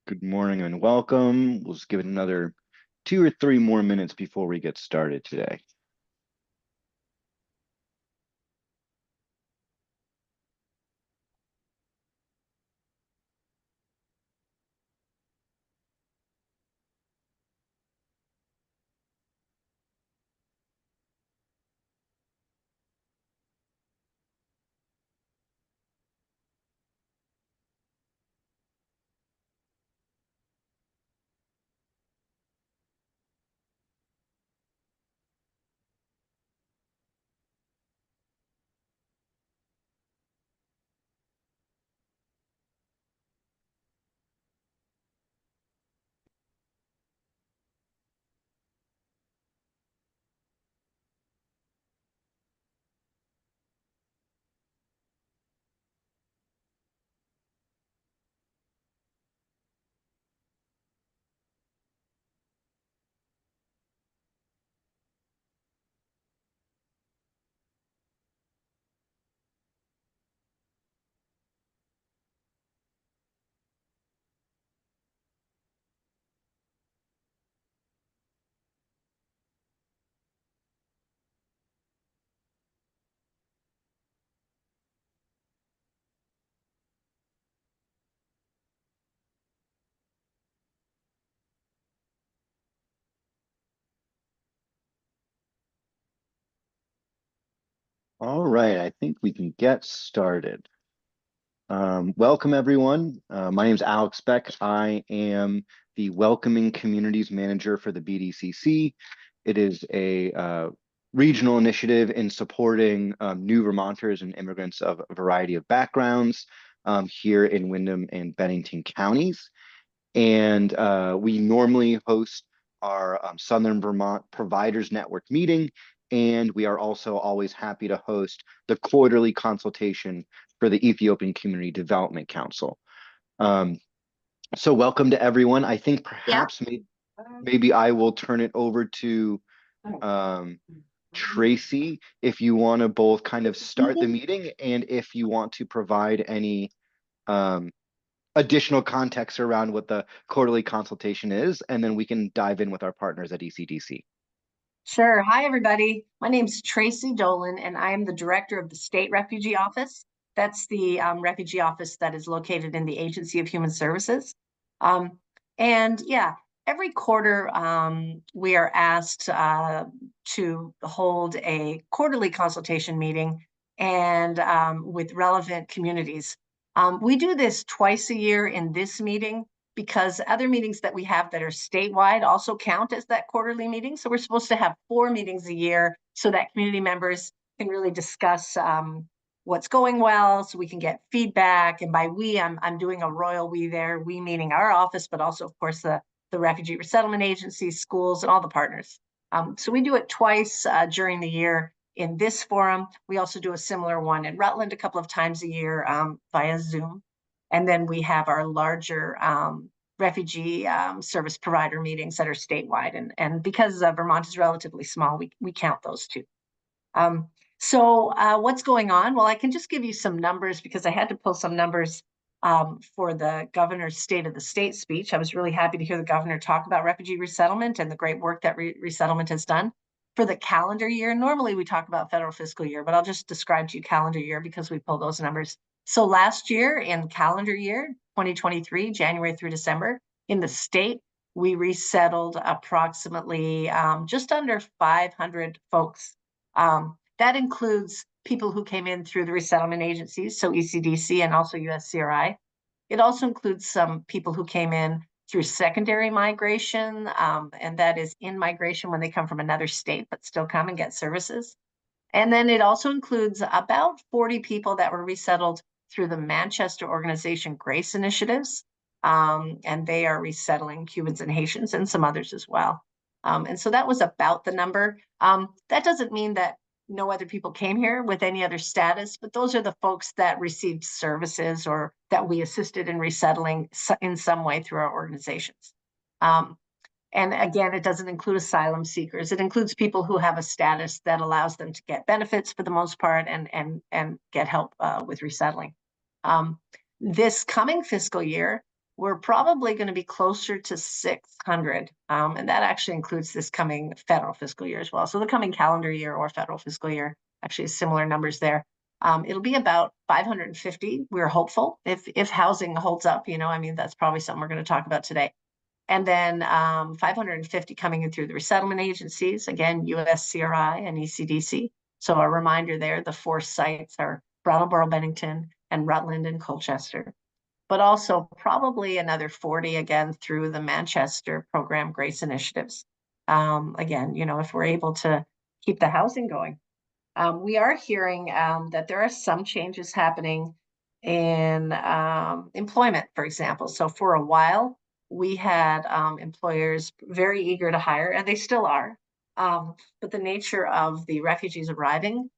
Good morning and welcome. We'll just give it another 2 or 3 more minutes before we get started today. All right, I think we can get started. Welcome, everyone. My name is Alex Beck. I am the Welcoming Communities Manager for the BDCC. It is a regional initiative in supporting new Vermonters and immigrants of a variety of backgrounds here in Windham and Bennington counties. And we normally host our Southern Vermont Providers Network meeting. And we are also always happy to host the quarterly consultation for the Ethiopian Community Development Council. So welcome to everyone. I think perhaps maybe I will turn it over to Tracy, if you want to both kind of start the meeting and if you want to provide any additional context around what the quarterly consultation is, and then we can dive in with our partners at ECDC. Sure. Hi, everybody. My name is Tracy Dolan, and I am the director of the State Refugee Office. That's the refugee office that is located in the Agency of Human Services. Every quarter we are asked to hold a quarterly consultation meeting and with relevant communities. We do this twice a year in this meeting, because other meetings that we have that are statewide also count as that quarterly meeting. So we're supposed to have 4 meetings a year so that community members can really discuss what's going well, so we can get feedback. And by we, I'm doing a royal we there, we meaning our office, but also, of course, the refugee resettlement agencies, schools, and all the partners. So we do it twice during the year in this forum. We also do a similar one in Rutland a couple of times a year via Zoom. And then we have our larger refugee service provider meetings that are statewide. And because Vermont is relatively small, we count those too. So what's going on? Well, I can just give you some numbers because I had to pull some numbers for the governor's State of the State speech. I was really happy to hear the governor talk about refugee resettlement and the great work that resettlement has done. For the calendar year, normally we talk about federal fiscal year, but I'll just describe to you calendar year because we pull those numbers. So last year in calendar year 2023, January through December, in the state, we resettled approximately just under 500 folks. That includes people who came in through the resettlement agencies, so ECDC and also USCRI. It also includes some people who came in through secondary migration, and that is in migration when they come from another state, but still come and get services. And then it also includes about 40 people that were resettled through the Manchester organization Grace Initiatives, and they are resettling Cubans and Haitians and some others as well. And so that was about the number. That doesn't mean that no other people came here with any other status, but those are the folks that received services or that we assisted in resettling in some way through our organizations. And again, it doesn't include asylum seekers. It includes people who have a status that allows them to get benefits for the most part and get help with resettling. This coming fiscal year, we're probably going to be closer to 600. And that actually includes this coming federal fiscal year as well. So the coming calendar year or federal fiscal year, actually similar numbers there. It'll be about 550. We're hopeful if housing holds up, I mean, that's probably something we're going to talk about today. And then 550 coming in through the resettlement agencies, again, USCRI and ECDC. So a reminder there, the 4 sites are Brattleboro, Bennington, and Rutland and Colchester, but also probably another 40 again through the Manchester program Grace Initiatives. Again, if we're able to keep the housing going. We are hearing that there are some changes happening in employment, for example. So for a while, we had employers very eager to hire, and they still are. But the nature of the refugees arriving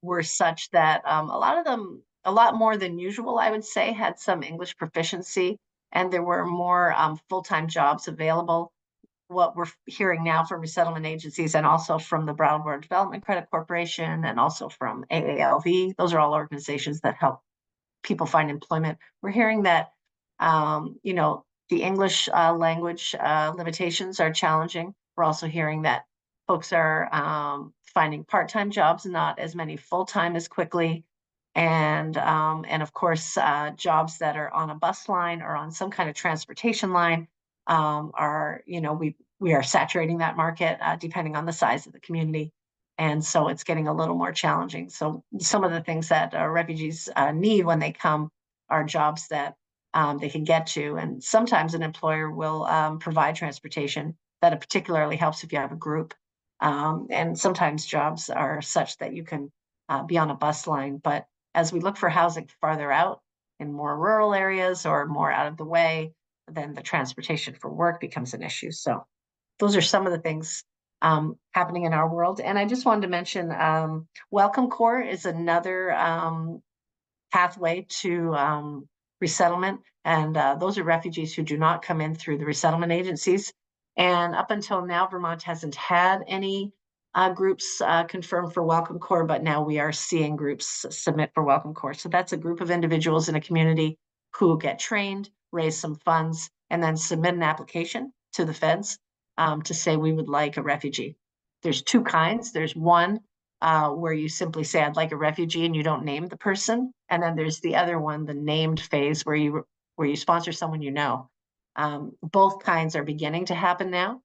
were such that a lot of them, a lot more than usual, I would say, had some English proficiency, and there were more full-time jobs available. What we're hearing now from resettlement agencies and also from the Brattleboro Development Credit Corporation and also from AALV, those are all organizations that help people find employment. We're hearing that, the English language limitations are challenging. We're also hearing that folks are finding part-time jobs, not as many full-time as quickly. And of course, jobs that are on a bus line or on some kind of transportation line are, we are saturating that market depending on the size of the community. And so it's getting a little more challenging. So some of the things that refugees need when they come are jobs that they can get to. And sometimes an employer will provide transportation that it particularly helps if you have a group. And sometimes jobs are such that you can be on a bus line. But as we look for housing farther out in more rural areas or more out of the way, then the transportation for work becomes an issue. So those are some of the things happening in our world. And I just wanted to mention Welcome Corps is another pathway to resettlement. And those are refugees who do not come in through the resettlement agencies. And up until now, Vermont hasn't had any groups confirmed for Welcome Corps, but now we are seeing groups submit for Welcome Corps. So that's a group of individuals in a community who get trained, raise some funds, and then submit an application to the feds to say we would like a refugee. There's 2 kinds. There's one where you simply say, I'd like a refugee, and you don't name the person. And then there's the other one, the named phase, where you sponsor someone you know. Both kinds are beginning to happen now.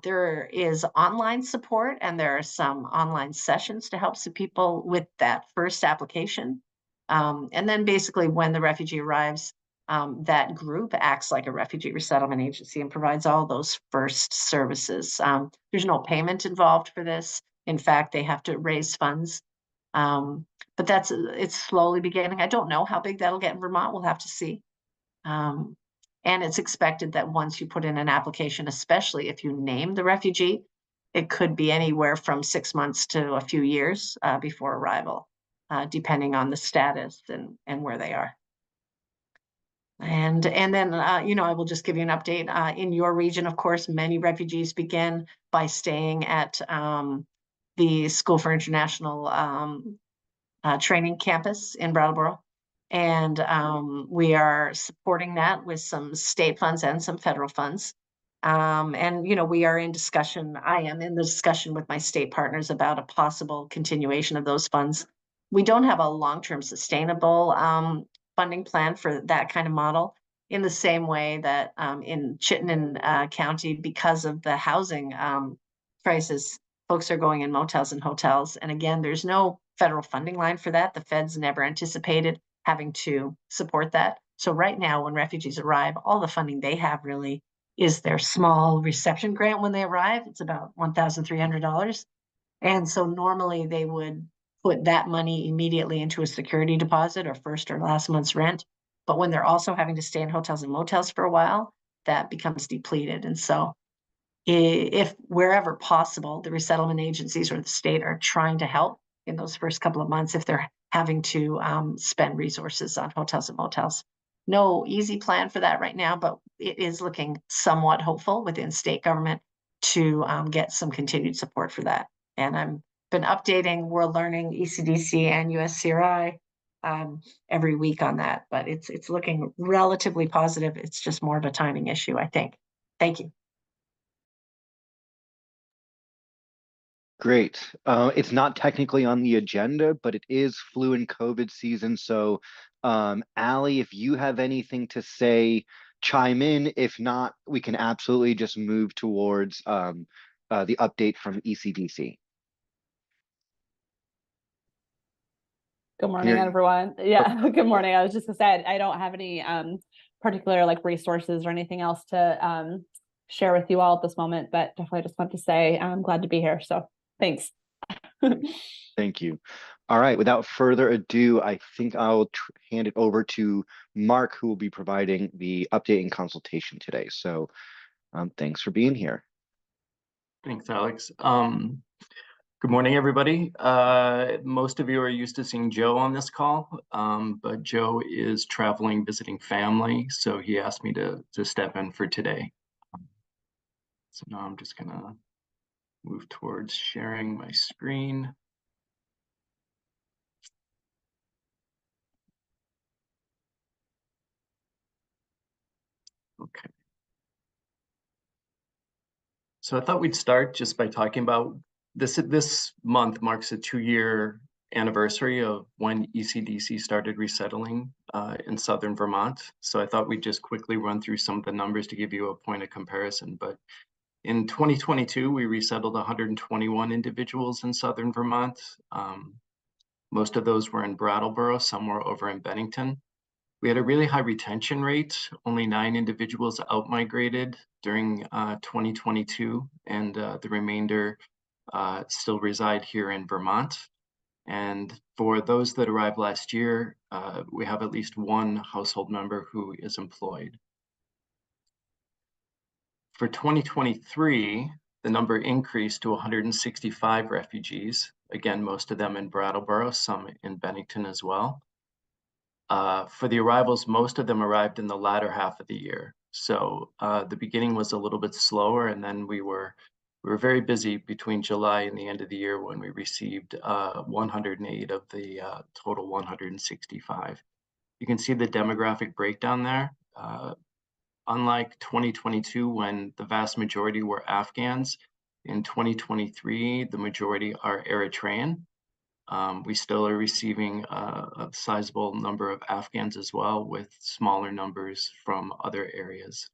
There is online support, and there are some online sessions to help some people with that first application. And then basically when the refugee arrives, that group acts like a refugee resettlement agency and provides all those first services. There's no payment involved for this. In fact, they have to raise funds. But it's slowly beginning. I don't know how big that'll get in Vermont. We'll have to see. And it's expected that once you put in an application, especially if you name the refugee, it could be anywhere from 6 months to a few years before arrival, depending on the status and where they are. And then, I will just give you an update. In your region, of course, many refugees begin by staying at the School for International Training campus in Brattleboro. And we are supporting that with some state funds and some federal funds. And, we are in discussion. I am in the discussion with my state partners about a possible continuation of those funds. We don't have a long-term sustainable funding plan for that kind of model, in the same way that in Chittenden County, because of the housing crisis, folks are going in motels and hotels. And again, there's no federal funding line for that. The feds never anticipated having to support that. So right now, when refugees arrive, all the funding they have really is their small reception grant when they arrive. It's about $1,300. And so normally they would put that money immediately into a security deposit or first or last month's rent. But when they're also having to stay in hotels and motels for a while, that becomes depleted. And so if wherever possible, the resettlement agencies or the state are trying to help in those first couple of months if they're having to spend resources on hotels and motels. No easy plan for that right now, but it is looking somewhat hopeful within state government to get some continued support for that. And I've been updating World Learning, ECDC, and USCRI every week on that, but it's looking relatively positive. It's just more of a timing issue, I think. Thank you. Great. It's not technically on the agenda, but it is flu and COVID season. So, Allie, if you have anything to say, chime in. If not, we can absolutely just move towards the update from ECDC. Good morning, everyone. Yeah, good morning. I was just gonna say I don't have any particular like resources or anything else to share with you all at this moment, but definitely just want to say I'm glad to be here. So thanks. Thank you. All right, without further ado, I think I'll hand it over to Mark, who will be providing the update and consultation today. So thanks for being here. Thanks, Alex. Good morning, everybody. Most of you are used to seeing Joe on this call, but Joe is traveling, visiting family, so he asked me to step in for today. So now I'm just gonna move towards sharing my screen. Okay. So I thought we'd start just by talking about this month marks a 2-year anniversary of when ECDC started resettling in southern Vermont. So I thought we'd just quickly run through some of the numbers to give you a point of comparison. But in 2022, we resettled 121 individuals in southern Vermont. Most of those were in Brattleboro, some were over in Bennington. We had a really high retention rate. Only 9 individuals out-migrated during 2022, and the remainder still reside here in Vermont. And for those that arrived last year, we have at least one household member who is employed. For 2023, the number increased to 165 refugees. Again, most of them in Brattleboro, some in Bennington as well. For the arrivals, most of them arrived in the latter half of the year. So the beginning was a little bit slower, and then we were very busy between July and the end of the year when we received 108 of the total 165. You can see the demographic breakdown there. Unlike 2022, when the vast majority were Afghans, in 2023, the majority are Eritrean. We still are receiving a sizable number of Afghans as well, with smaller numbers from other areas.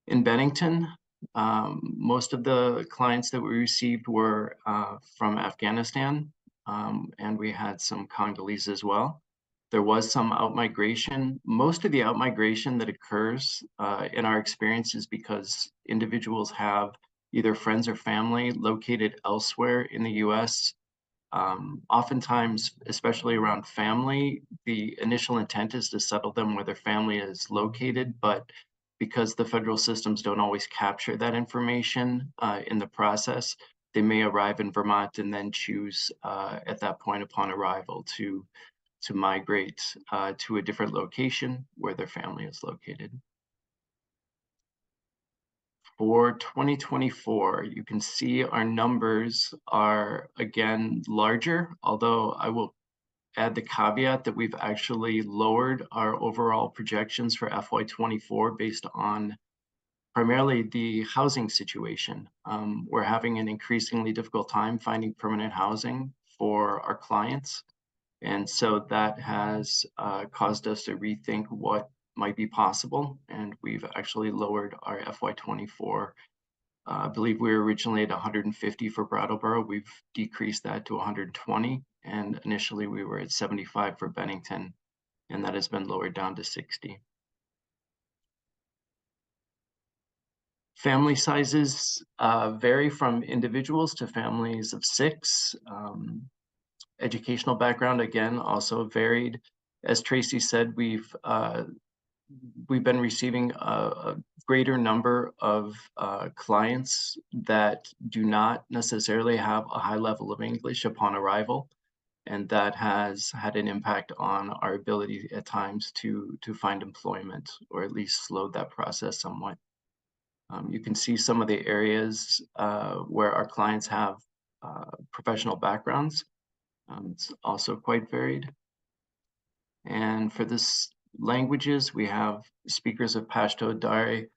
In Bennington, most of the clients that we received were from Afghanistan, and we had some Congolese as well. There was some outmigration. Most of the outmigration that occurs in our experience is because individuals have either friends or family located elsewhere in the US. Oftentimes, especially around family, the initial intent is to settle them where their family is located, but because the federal systems don't always capture that information in the process, they may arrive in Vermont and then choose at that point upon arrival to migrate to a different location where their family is located. For 2024, you can see our numbers are again larger, although I will add the caveat that we've actually lowered our overall projections for FY24 based on primarily the housing situation. We're having an increasingly difficult time finding permanent housing for our clients. And so that has caused us to rethink what might be possible. And we've actually lowered our FY24. I believe we were originally at 150 for Brattleboro. We've decreased that to 120. And initially we were at 75 for Bennington, and that has been lowered down to 60. Family sizes vary from individuals to families of 6. Educational background, again, also varied. As Tracy said, we've been receiving a greater number of clients that do not necessarily have a high level of English upon arrival, and that has had an impact on our ability at times to find employment, or at least slowed that process somewhat. You can see some of the areas where our clients have professional backgrounds. It's also quite varied. And for this languages, we have speakers of Pashto, Dari,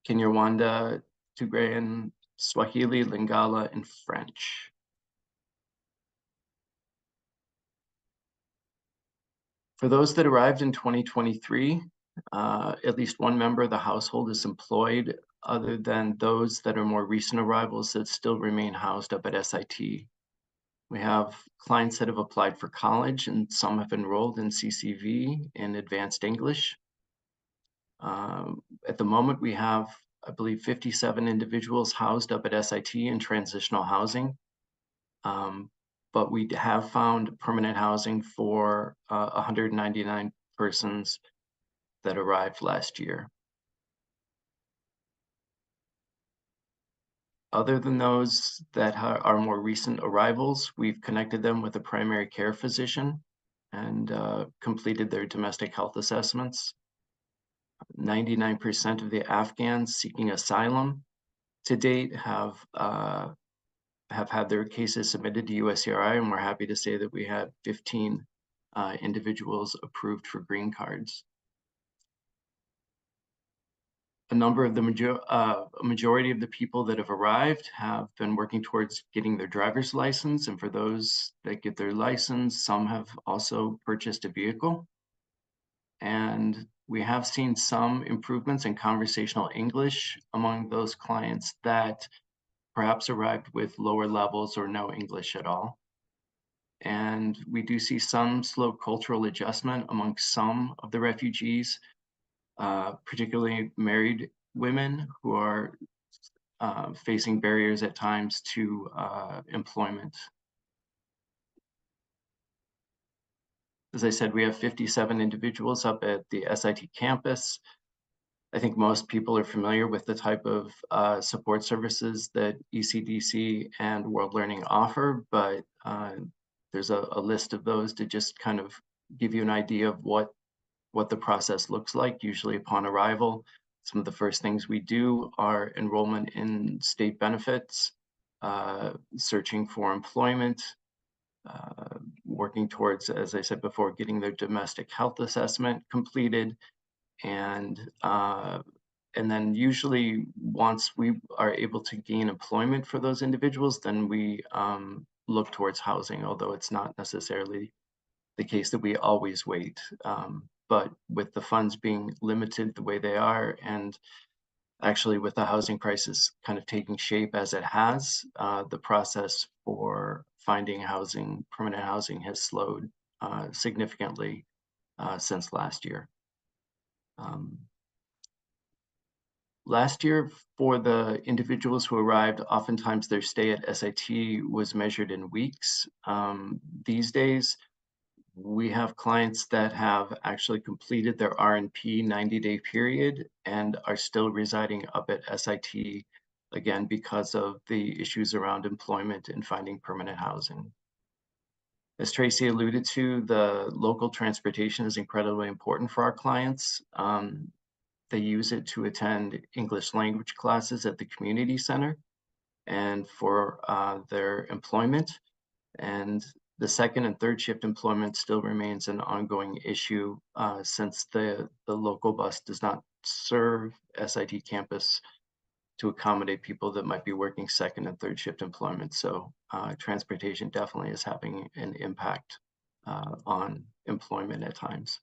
Kinyarwanda, Tigrayan, Swahili, Lingala, and French. For those that arrived in 2023, at least one member of the household is employed, other than those that are more recent arrivals that still remain housed up at SIT. We have clients that have applied for college, and some have enrolled in CCV in advanced English. At the moment, we have, I believe, 57 individuals housed up at SIT in transitional housing. But we have found permanent housing for 199 persons that arrived last year. Other than those that are more recent arrivals, we've connected them with a primary care physician and completed their domestic health assessments. 99% of the Afghans seeking asylum to date have had their cases submitted to USCRI, and we're happy to say that we had 15 individuals approved for green cards. A number of the majority of the people that have arrived have been working towards getting their driver's license, and for those that get their license, some have also purchased a vehicle. And we have seen some improvements in conversational English among those clients that perhaps arrived with lower levels or no English at all. And we do see some slow cultural adjustment among some of the refugees, particularly married women who are facing barriers at times to employment. As I said, we have 57 individuals up at the SIT campus. I think most people are familiar with the type of support services that ECDC and World Learning offer, but there's a list of those to just kind of give you an idea of what the process looks like. Usually upon arrival, some of the first things we do are enrollment in state benefits, searching for employment, working towards, as I said before, getting their domestic health assessment completed. And then usually once we are able to gain employment for those individuals, then we look towards housing, although it's not necessarily the case that we always wait. But with the funds being limited the way they are, and actually with the housing crisis kind of taking shape as it has, the process for finding housing, permanent housing, has slowed significantly since last year. Last year, for the individuals who arrived, oftentimes their stay at SIT was measured in weeks. These days, we have clients that have actually completed their RNP 90-day period and are still residing up at SIT, again, because of the issues around employment and finding permanent housing. As Tracy alluded to, the local transportation is incredibly important for our clients. They use it to attend English language classes at the community center and for their employment. And the second and third shift employment still remains an ongoing issue since the local bus does not serve SIT campus to accommodate people that might be working second and third shift employment. So transportation definitely is having an impact on employment at times.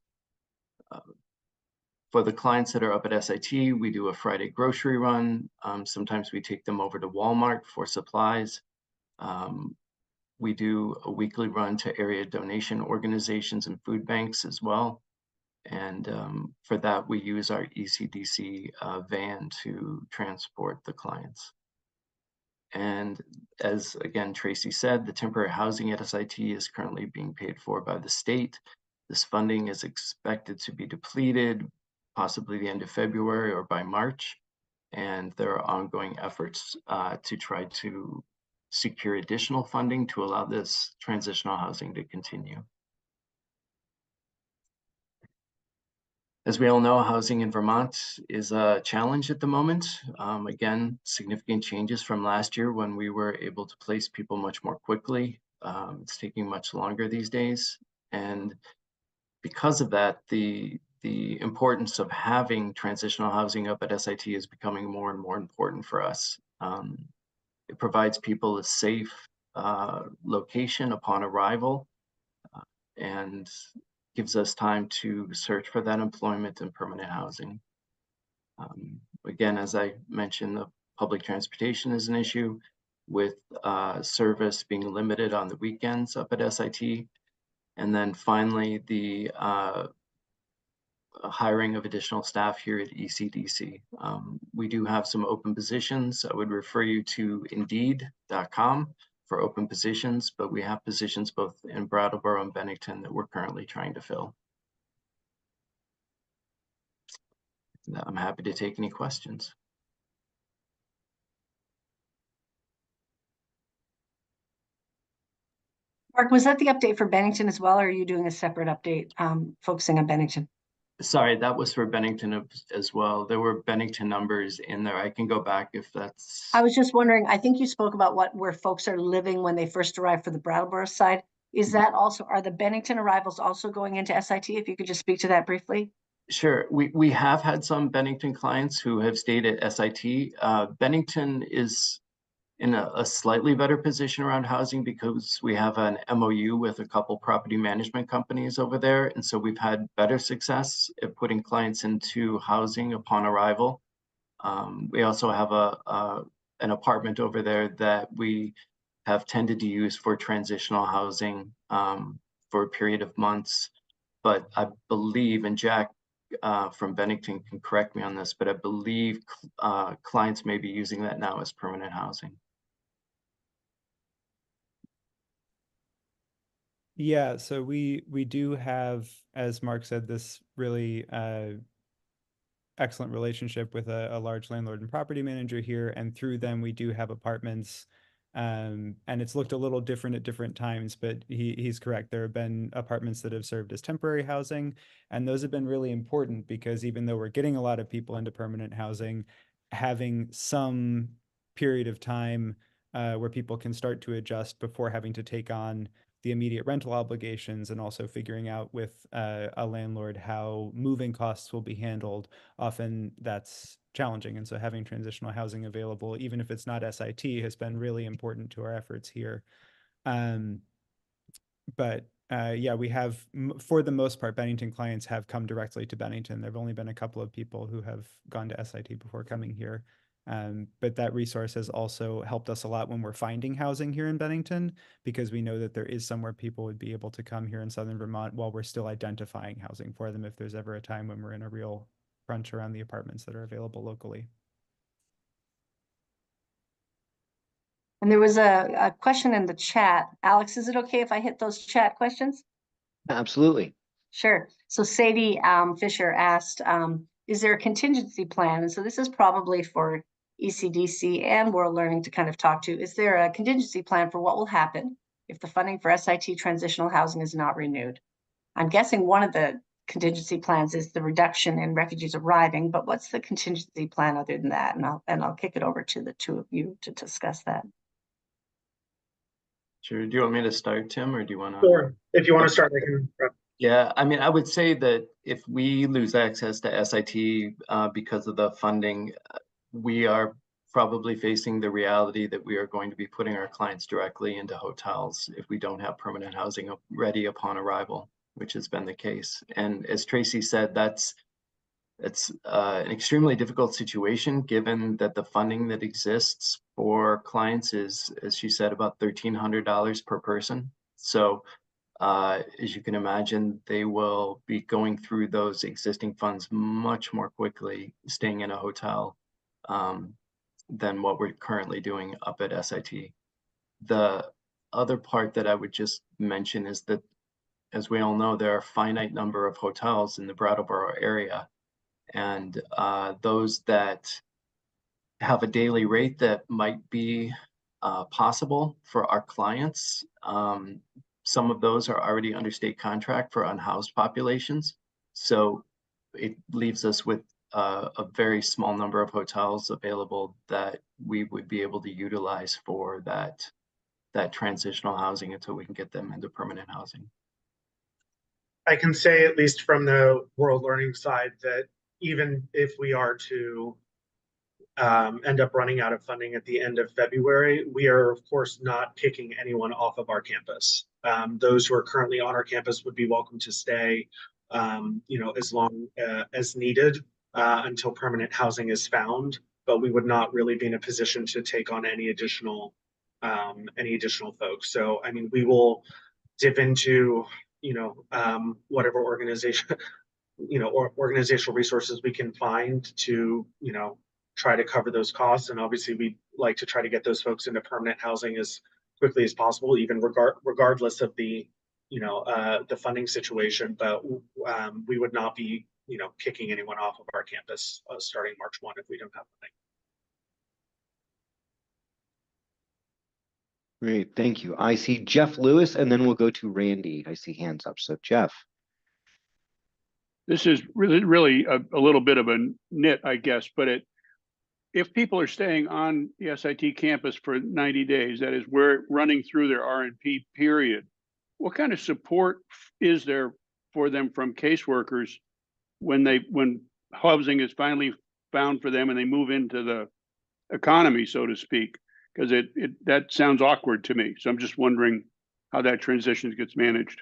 For the clients that are up at SIT, we do a Friday grocery run. Sometimes we take them over to Walmart for supplies. We do a weekly run to area donation organizations and food banks as well. And for that, we use our ECDC van to transport the clients. And as, again, Tracy said, the temporary housing at SIT is currently being paid for by the state. This funding is expected to be depleted possibly the end of February or by March. And there are ongoing efforts to try to secure additional funding to allow this transitional housing to continue. As we all know, housing in Vermont is a challenge at the moment. Again, significant changes from last year when we were able to place people much more quickly. It's taking much longer these days. And because of that, the importance of having transitional housing up at SIT is becoming more and more important for us. It provides people a safe location upon arrival, and gives us time to search for that employment and permanent housing. Again, as I mentioned, the public transportation is an issue, with service being limited on the weekends up at SIT. And then finally, the hiring of additional staff here at ECDC. We do have some open positions. I would refer you to Indeed.com for open positions, but we have positions both in Brattleboro and Bennington that we're currently trying to fill. I'm happy to take any questions. Mark, was that the update for Bennington as well, or are you doing a separate update focusing on Bennington? Sorry, that was for Bennington as well. There were Bennington numbers in there. I can go back if that's... I was just wondering, I think you spoke about where folks are living when they first arrive for the Brattleboro side. Is that also, are the Bennington arrivals also going into SIT? If you could just speak to that briefly. Sure. We have had some Bennington clients who have stayed at SIT. Bennington is in a slightly better position around housing because we have an MOU with a couple property management companies over there. And so we've had better success at putting clients into housing upon arrival. We also have an apartment over there that we have tended to use for transitional housing for a period of months. But I believe, and Jack from Bennington can correct me on this, but I believe clients may be using that now as permanent housing. Yeah, so we do have, as Mark said, this really excellent relationship with a large landlord and property manager here, and through them we do have apartments. And it's looked a little different at different times, but he's correct. There have been apartments that have served as temporary housing, and those have been really important because even though we're getting a lot of people into permanent housing, having some period of time where people can start to adjust before having to take on the immediate rental obligations, and also figuring out with a landlord how moving costs will be handled, often that's challenging. And so having transitional housing available, even if it's not SIT, has been really important to our efforts here. Yeah, we have, for the most part, Bennington clients have come directly to Bennington. There have only been a couple of people who have gone to SIT before coming here. But that resource has also helped us a lot when we're finding housing here in Bennington, because we know that there is somewhere people would be able to come here in Southern Vermont while we're still identifying housing for them if there's ever a time when we're in a real crunch around the apartments that are available locally. And there was a question in the chat. Alex, is it okay if I hit those chat questions? Absolutely. Sure. So Sadie Fisher asked, is there a contingency plan? And so this is probably for ECDC and World Learning to kind of talk to. Is there a contingency plan for what will happen if the funding for SIT transitional housing is not renewed? I'm guessing one of the contingency plans is the reduction in refugees arriving, but what's the contingency plan other than that? And I'll kick it over to the two of you to discuss that. Sure. Do you want me to start, Tim, or do you want to? Sure. If you want to start, I can. Yeah, I mean, I would say that if we lose access to SIT because of the funding, we are probably facing the reality that we are going to be putting our clients directly into hotels if we don't have permanent housing ready upon arrival, which has been the case. And as Tracy said, that's an extremely difficult situation, given that the funding that exists for clients is, as she said, about $1,300 per person. So as you can imagine, they will be going through those existing funds much more quickly staying in a hotel than what we're currently doing up at SIT. The other part that I would just mention is that, as we all know, there are a finite number of hotels in the Brattleboro area. And those that have a daily rate that might be possible for our clients, some of those are already under state contract for unhoused populations. So it leaves us with a very small number of hotels available that we would be able to utilize for that that transitional housing until we can get them into permanent housing. I can say, at least from the world learning side, that even if we are to end up running out of funding at the end of February, we are of course not kicking anyone off of our campus. Those who are currently on our campus would be welcome to stay, as long as needed until permanent housing is found. But we would not really be in a position to take on any additional folks. So, I mean, we will dip into, whatever organization, or organizational resources we can find to, try to cover those costs. And obviously we'd like to try to get those folks into permanent housing as quickly as possible, even regardless of the, the funding situation. But we would not be, kicking anyone off of our campus starting March 1 if we don't have funding. Great, thank you. I see Jeff Lewis, and then we'll go to Randy. I see hands up. So Jeff. This is really a little bit of a nit, I guess, but if people are staying on the SIT campus for 90 days, that is, we're running through their R&P period, what kind of support is there for them from caseworkers when housing is finally found for them and they move into the economy, so to speak? Because that sounds awkward to me. So I'm just wondering how that transition gets managed.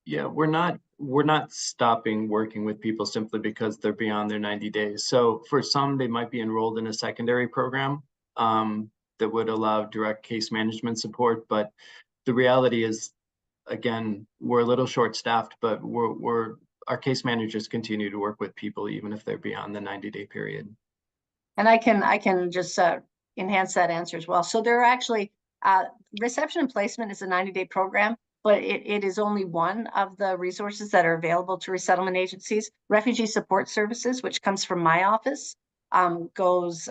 Yeah, we're not stopping working with people simply because they're beyond their 90 days. So for some, they might be enrolled in a secondary program that would allow direct case management support. But the reality is, again, we're a little short-staffed, but our case managers continue to work with people even if they're beyond the 90-day period. And I can just enhance that answer as well. So there are actually reception and placement is a 90-day program, but it is only one of the resources that are available to resettlement agencies. Refugee support services, which comes from my office, goes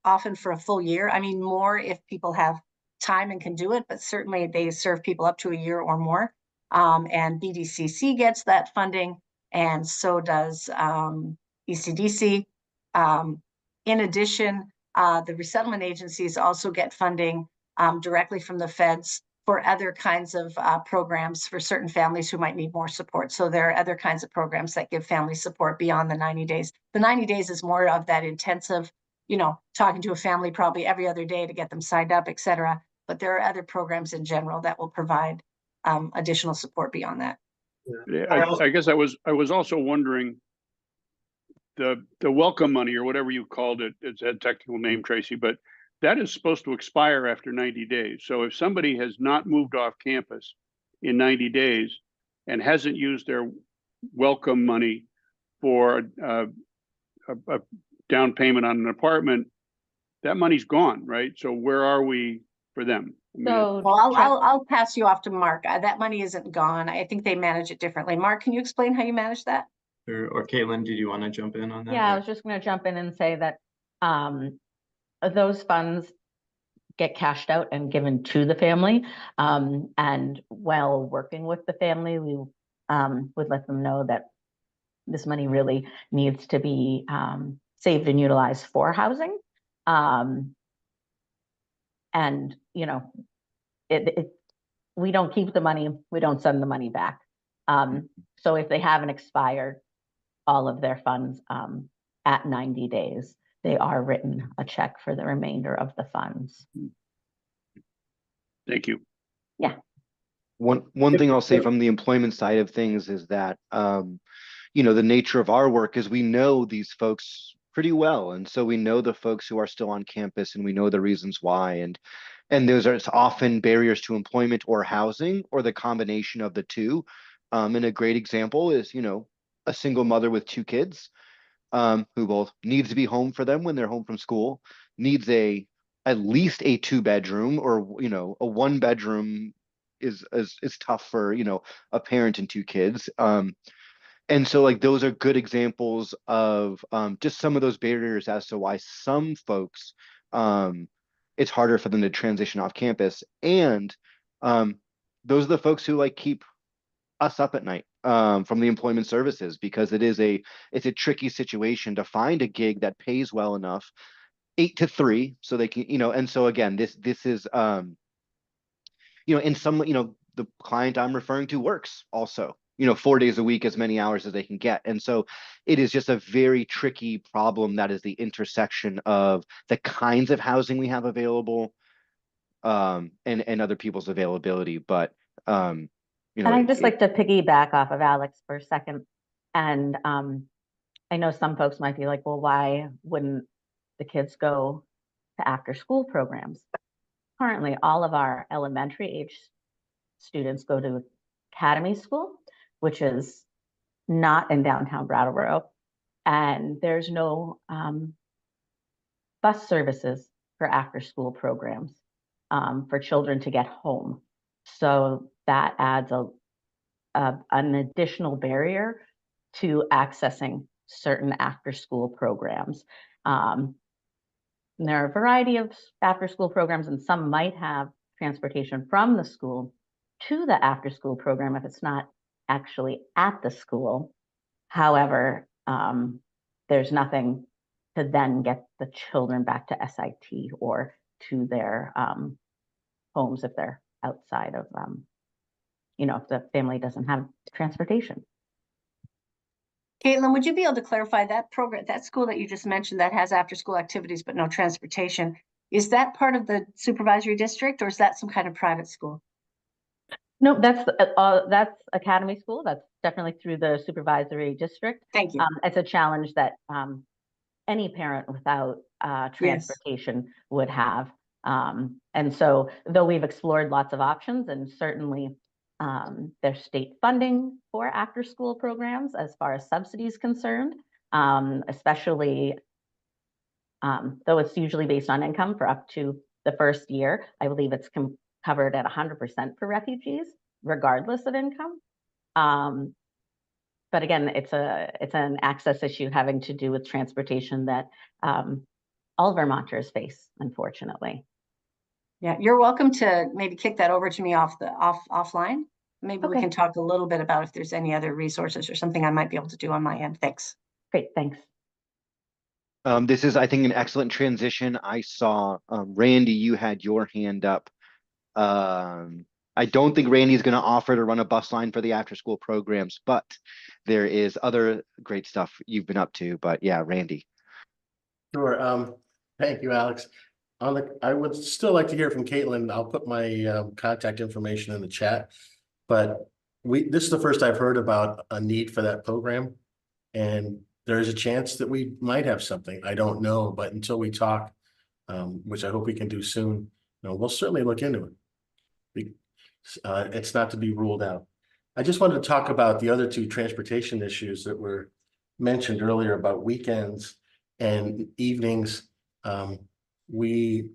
often for a full year. I mean, more if people have time and can do it, but certainly they serve people up to a year or more. And BDCC gets that funding, and so does ECDC. In addition, the resettlement agencies also get funding directly from the feds for other kinds of programs for certain families who might need more support. So there are other kinds of programs that give family support beyond the 90 days. The 90 days is more of that intensive, talking to a family probably every other day to get them signed up, et cetera. But there are other programs in general that will provide additional support beyond that. Yeah. I guess I was also wondering, the welcome money or whatever you called it, it's a technical name, Tracy, but that is supposed to expire after 90 days. So if somebody has not moved off campus in 90 days and hasn't used their welcome money for a down payment on an apartment, that money's gone, right? So where are we for them? I mean, So Well, I'll pass you off to Mark. That money isn't gone. I think they manage it differently. Mark, can you explain how you manage that? Or Caitlin, did you want to jump in on that? Yeah, I was just going to jump in and say that those funds get cashed out and given to the family. And while working with the family, we would let them know that this money really needs to be saved and utilized for housing. And, we don't keep the money, we don't send the money back. So if they haven't expired all of their funds at 90 days, they are written a check for the remainder of the funds. Thank you. Yeah. One thing I'll say from the employment side of things is that, the nature of our work is we know these folks pretty well. And so we know the folks who are still on campus and we know the reasons why. And those are often barriers to employment or housing or the combination of the two. And a great example is, a single mother with 2 kids who both needs to be home for them when they're home from school, needs at least a 2-bedroom, or a 1-bedroom is tough for a parent and 2 kids. And so like those are good examples of just some of those barriers as to why some folks it's harder for them to transition off campus. And those are the folks who like keep us up at night from the employment services, because it's a tricky situation to find a gig that pays well enough 8 to 3 so they can, and so again, this is and some, the client I'm referring to works also, 4 days a week, as many hours as they can get. And so it is just a very tricky problem that is the intersection of the kinds of housing we have available, and other people's availability. But, And I'd just like to piggyback off of Alex for a second. And I know some folks might be like, well, why wouldn't the kids go to after school programs? Currently, all of our elementary age students go to academy school, which is not in downtown Brattleboro. And there's no bus services for after school programs for children to get home. So that adds an additional barrier to accessing certain after school programs. There are a variety of after school programs, and some might have transportation from the school to the after school program if it's not actually at the school. However, there's nothing to then get the children back to SIT or to their homes if they're outside of, if the family doesn't have transportation. Caitlin, would you be able to clarify that program, that school that you just mentioned that has after school activities but no transportation? Is that part of the supervisory district, or is that some kind of private school? No, that's academy school. That's definitely through the supervisory district. Thank you. It's a challenge that any parent without transportation would have. And so though we've explored lots of options, and certainly there's state funding for after school programs as far as subsidies concerned, especially though it's usually based on income for up to the first year. I believe it's covered at 100% for refugees, regardless of income. But again, it's an access issue having to do with transportation that all Vermonters face, unfortunately. Yeah, you're welcome to maybe kick that over to me offline. Maybe we can talk a little bit about if there's any other resources or something I might be able to do on my end. Thanks. Great, thanks. This is, I think, an excellent transition. I saw, Randy, you had your hand up. I don't think Randy's going to offer to run a bus line for the after school programs, but there is other great stuff you've been up to. But yeah, Randy. Sure. Thank you, Alex. I would still like to hear from Caitlin. I'll put my contact information in the chat, but this is the first I've heard about a need for that program, and there is a chance that we might have something. I don't know, but until we talk, which I hope we can do soon, we'll certainly look into it. It's not to be ruled out. I just wanted to talk about the other two transportation issues that were mentioned earlier about weekends and evenings. We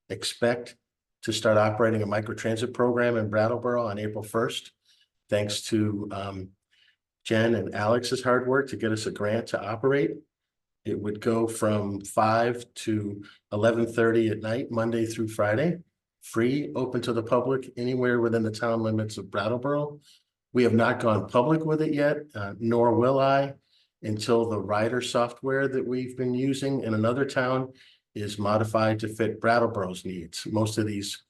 expect to start operating a microtransit program in Brattleboro on April 1st, thanks to Jen and Alex's hard work to get us a grant to operate. It would go from 5 to 11:30 at night, Monday through Friday, free, open to the public, anywhere within the town limits of Brattleboro. We have not gone public with it yet, nor will I, until the rider software that we've been using in another town is modified to fit Brattleboro's needs. Most of these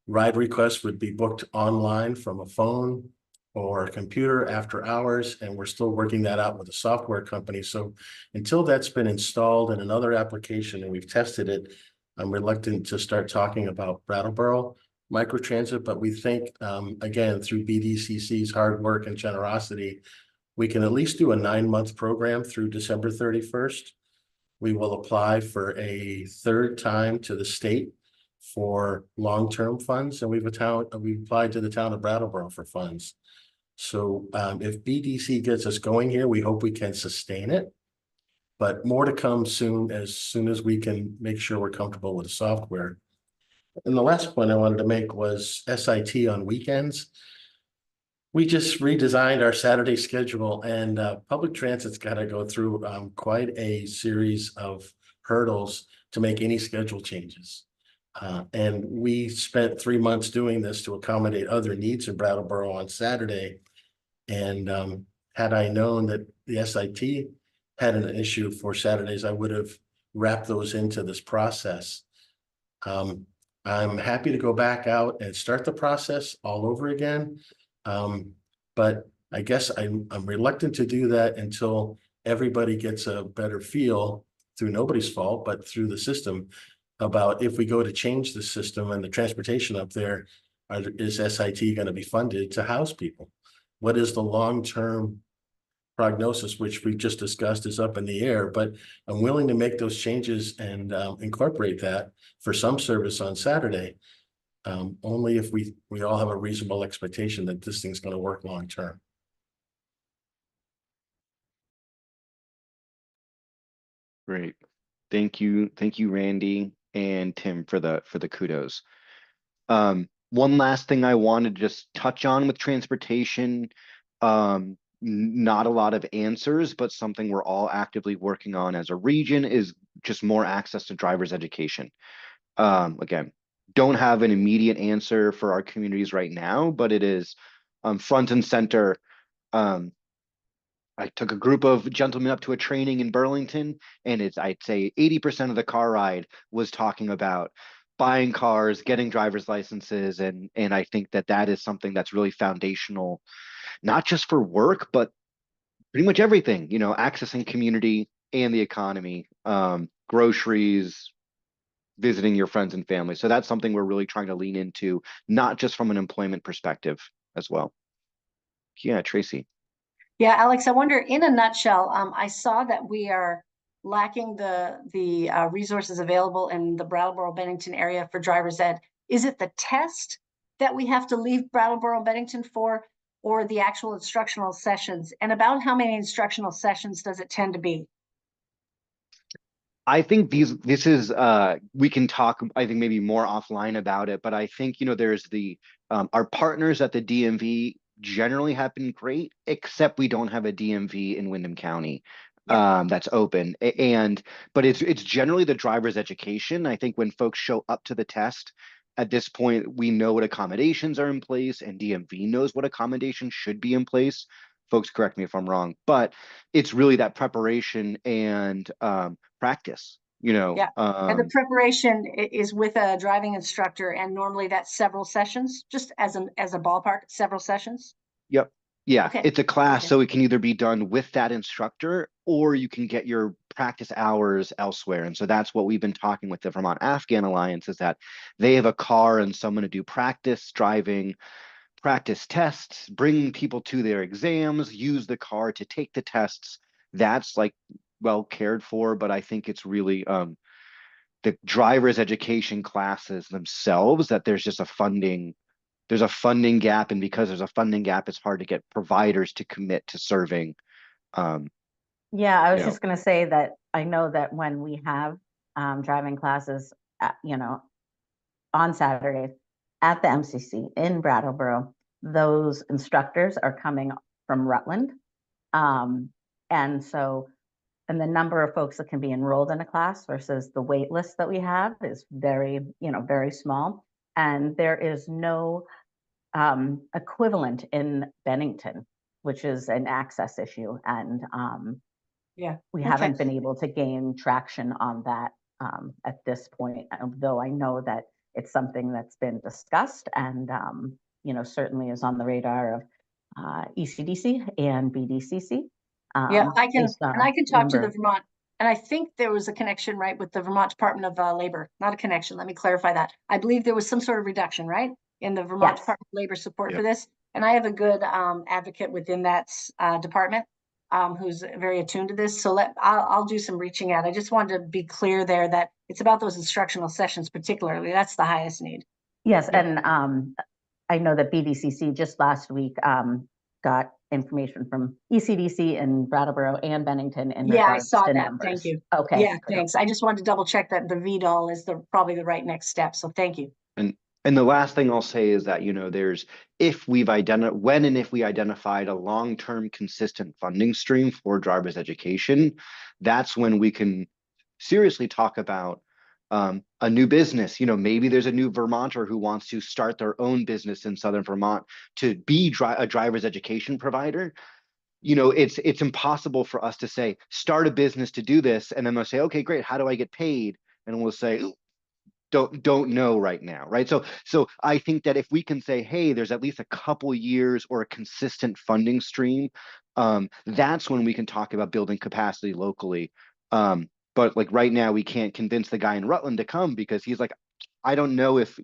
ride requests would be booked online from a phone or a computer after hours, and we're still working that out with a software company. So until that's been installed in another application and we've tested it, I'm reluctant to start talking about Brattleboro microtransit, but we think, again, through BDCC's hard work and generosity, we can at least do a 9-month program through December 31st. We will apply for a third time to the state for long-term funds, and we've applied to the town of Brattleboro for funds. So if BDC gets us going here, we hope we can sustain it, but more to come soon as we can make sure we're comfortable with the software. And the last point I wanted to make was SIT on weekends. We just redesigned our Saturday schedule, and public transit's got to go through quite a series of hurdles to make any schedule changes. And we spent 3 months doing this to accommodate other needs in Brattleboro on Saturday. And had I known that the SIT had an issue for Saturdays, I would have wrapped those into this process. I'm happy to go back out and start the process all over again. But I guess I'm reluctant to do that until everybody gets a better feel, through nobody's fault, but through the system, about if we go to change the system and the transportation up there, is SIT going to be funded to house people? What is the long-term prognosis, which we just discussed, is up in the air, but I'm willing to make those changes and incorporate that for some service on Saturday. Only if we all have a reasonable expectation that this thing's going to work long term. Great. Thank you, Randy and Tim, for the kudos. One last thing I wanted to just touch on with transportation. Not a lot of answers, but something we're all actively working on as a region is just more access to driver's education. Again, don't have an immediate answer for our communities right now, but it is front and center. I took a group of gentlemen up to a training in Burlington, and I'd say 80% of the car ride was talking about buying cars, getting driver's licenses, and I think that is something that's really foundational, not just for work, but pretty much everything, accessing community and the economy, groceries, visiting your friends and family. So that's something we're really trying to lean into, not just from an employment perspective as well. Yeah, Tracy. Yeah, Alex, I wonder, in a nutshell, I saw that we are lacking the resources available in the Brattleboro Bennington area for driver's ed. Is it the test that we have to leave Brattleboro Bennington for, or the actual instructional sessions? And about how many instructional sessions does it tend to be? I think this is we can talk, I think, maybe more offline about it, but I think there's the our partners at the DMV generally have been great, except we don't have a DMV in Windham County that's open. But it's generally the driver's education. I think when folks show up to the test, at this point, we know what accommodations are in place, and DMV knows what accommodations should be in place. Folks, correct me if I'm wrong, but it's really that preparation and practice. Yeah, and the preparation is with a driving instructor, and normally that's several sessions, just as a ballpark, several sessions. Yep. Yeah, Okay. it's a class, Okay. so it can either be done with that instructor, or you can get your practice hours elsewhere. And so that's what we've been talking with the Vermont Afghan Alliance, is that they have a car and someone to do practice driving, practice tests, bring people to their exams, use the car to take the tests. That's like well cared for, but I think it's really the driver's education classes themselves that there's a funding gap, and because there's a funding gap, it's hard to get providers to commit to serving. Yeah, I was just going to say that I know that when we have driving classes, on Saturdays at the MCC in Brattleboro, those instructors are coming from Rutland. And the number of folks that can be enrolled in a class versus the wait list that we have is very, very small. And there is no equivalent in Bennington, which is an access issue. And we haven't been able to gain traction on that at this point, though I know that it's something that's been discussed and, certainly is on the radar of ECDC and BDCC. Yeah, I can talk to the Vermont, and I think there was a connection, right, with the Vermont Department of Labor. Not a connection, let me clarify that. I believe there was some sort of reduction, right, in the Vermont Department of Labor support for this. And I have a good advocate within that department who's very attuned to this. So I'll do some reaching out. I just wanted to be clear there that it's about those instructional sessions particularly. That's the highest need. Yes, and I know that BDCC just last week got information from ECDC in Brattleboro and Bennington in regards to numbers. Thank you. Okay. Yeah, thanks. I just wanted to double check that the VDOL is probably the right next step. So thank you. And the last thing I'll say is that, there's when and if we identified a long-term consistent funding stream for driver's education, that's when we can seriously talk about a new business. Maybe there's a new Vermonter who wants to start their own business in Southern Vermont to be a driver's education provider. It's impossible for us to say, start a business to do this. And then they'll say, okay, great. How do I get paid? And we'll say, don't know right now, right? So I think that if we can say, hey, there's at least a couple years or a consistent funding stream, that's when we can talk about building capacity locally. But like right now, we can't convince the guy in Rutland to come because he's like, I don't know if,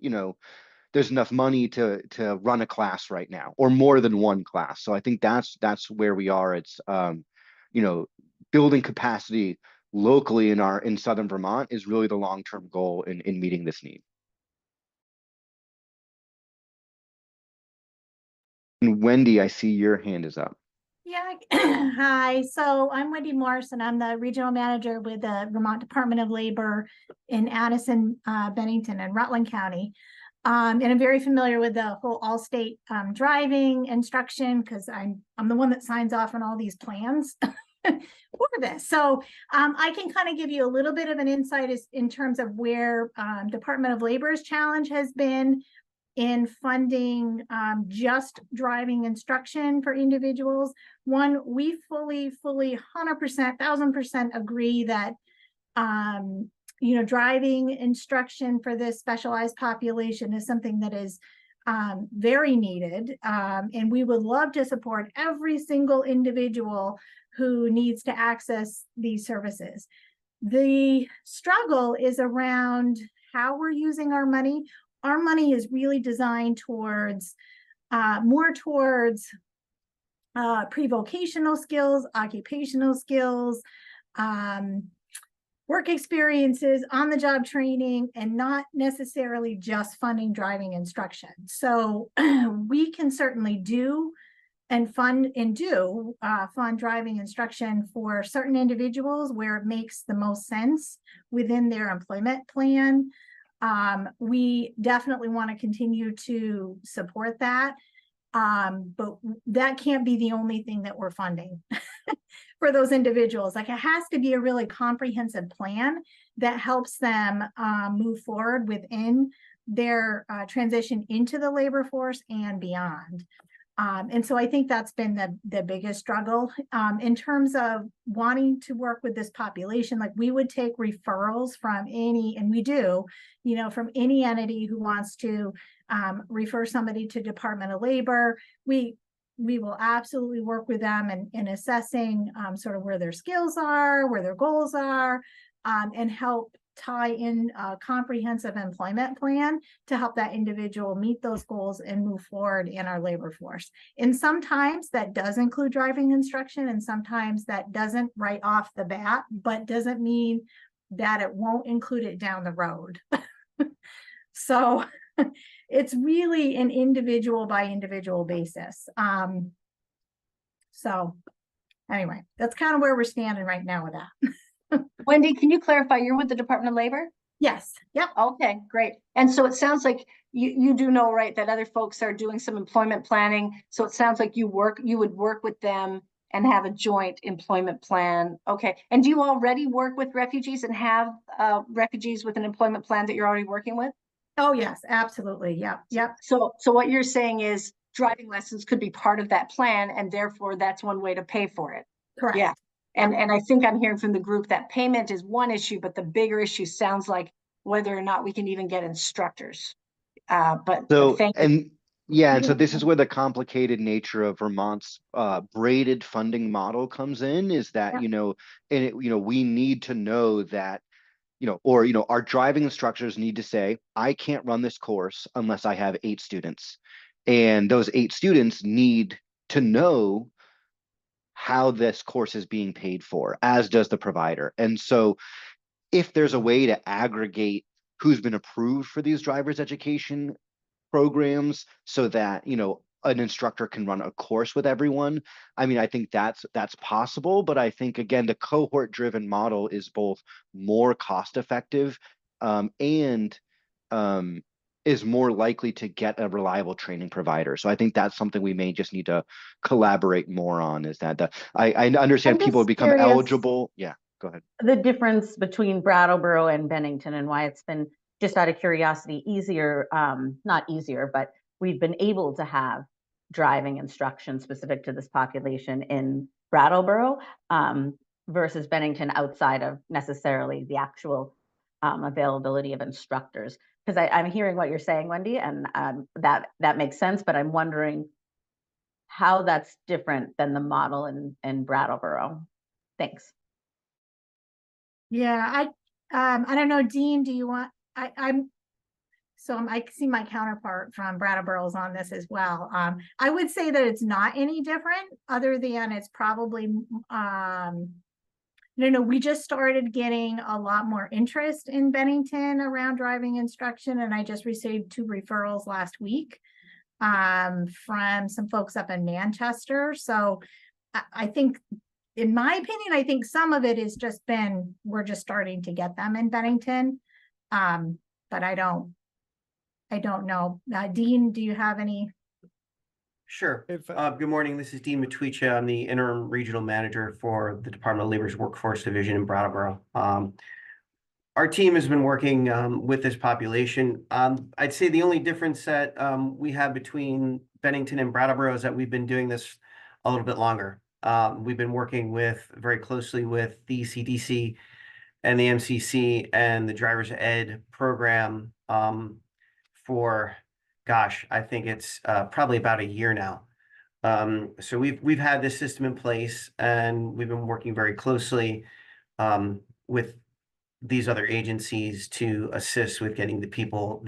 there's enough money to run a class right now or more than one class. So I think that's where we are. It's building capacity locally in southern Vermont is really the long-term goal in meeting this need. And Wendy, I see your hand is up. Yeah, hi. So I'm Wendy Morrison. I'm the regional manager with the Vermont Department of Labor in Addison, Bennington, and Rutland County. And I'm very familiar with the whole all-state driving instruction because I'm the one that signs off on all these plans for this. So I can kind of give you a little bit of an insight in terms of where Department of Labor's challenge has been in funding just driving instruction for individuals. One, we fully 100%, 1000% agree that driving instruction for this specialized population is something that is very needed, and we would love to support every single individual who needs to access these services. The struggle is around how we're using our money. Our money is really designed towards more towards pre-vocational skills, occupational skills, work experiences, on-the-job training, and not necessarily just funding driving instruction. So we can certainly do and fund driving instruction for certain individuals where it makes the most sense within their employment plan. We definitely want to continue to support that, but that can't be the only thing that we're funding for those individuals. Like, it has to be a really comprehensive plan that helps them move forward within their transition into the labor force and beyond. And so I think that's been the biggest struggle in terms of wanting to work with this population. Like, we would take referrals from any, and we do, from any entity who wants to refer somebody to Department of Labor. We will absolutely work with them in assessing sort of where their skills are, where their goals are, and help tie in a comprehensive employment plan to help that individual meet those goals and move forward in our labor force. And sometimes that does include driving instruction, and sometimes that doesn't right off the bat, but doesn't mean that it won't include it down the road. So it's really an individual by individual basis. So anyway, that's kind of where we're standing right now with that. Wendy, can you clarify, you're with the Department of Labor? Yes. Yep. Okay, great. And so it sounds like you do know, right, that other folks are doing some employment planning. So it sounds like you would work with them and have a joint employment plan. Okay. And do you already work with refugees and have refugees with an employment plan that you're already working with? Oh, yes, absolutely. Yep. Yep. So what you're saying is driving lessons could be part of that plan, and therefore that's one way to pay for it. Correct. Yeah. And I think I'm hearing from the group that payment is one issue, but the bigger issue sounds like whether or not we can even get instructors. But thank you. And so this is where the complicated nature of Vermont's braided funding model comes in, is that, we need to know that, our driving instructors need to say, I can't run this course unless I have 8 students. And those 8 students need to know how this course is being paid for, as does the provider. And so if there's a way to aggregate who's been approved for these driver's education programs so that, an instructor can run a course with everyone, I mean, I think that's possible. But I think, again, the cohort driven model is both more cost effective and is more likely to get a reliable training provider. So I think that's something we may just need to collaborate more on, is that I understand people become eligible. Yeah, go ahead. The difference between Brattleboro and Bennington, and why it's been, just out of curiosity, easier, not easier, but we've been able to have driving instruction specific to this population in Brattleboro versus Bennington, outside of necessarily the actual availability of instructors. Because I'm hearing what you're saying, Wendy, and that makes sense, but I'm wondering how that's different than the model in Brattleboro. Thanks. Yeah, I don't know, Dean, do you want, I see my counterpart from Brattleboro's on this as well. I would say that it's not any different, other than it's probably, no, we just started getting a lot more interest in Bennington around driving instruction, and I just received 2 referrals last week from some folks up in Manchester. So I think, in my opinion, I think some of it has just been, we're just starting to get them in Bennington. But I don't know. Dean, do you have any? Sure. If Good morning. This is Dean Matwicha. I'm the interim regional manager for the Department of Labor's Workforce Division in Brattleboro. Our team has been working with this population. I'd say the only difference that we have between Bennington and Brattleboro is that we've been doing this a little bit longer. We've been working very closely with the ECDC and the MCC and the driver's ed program for, gosh, I think it's probably about a year now. So we've had this system in place, and we've been working very closely with these other agencies to assist with getting the people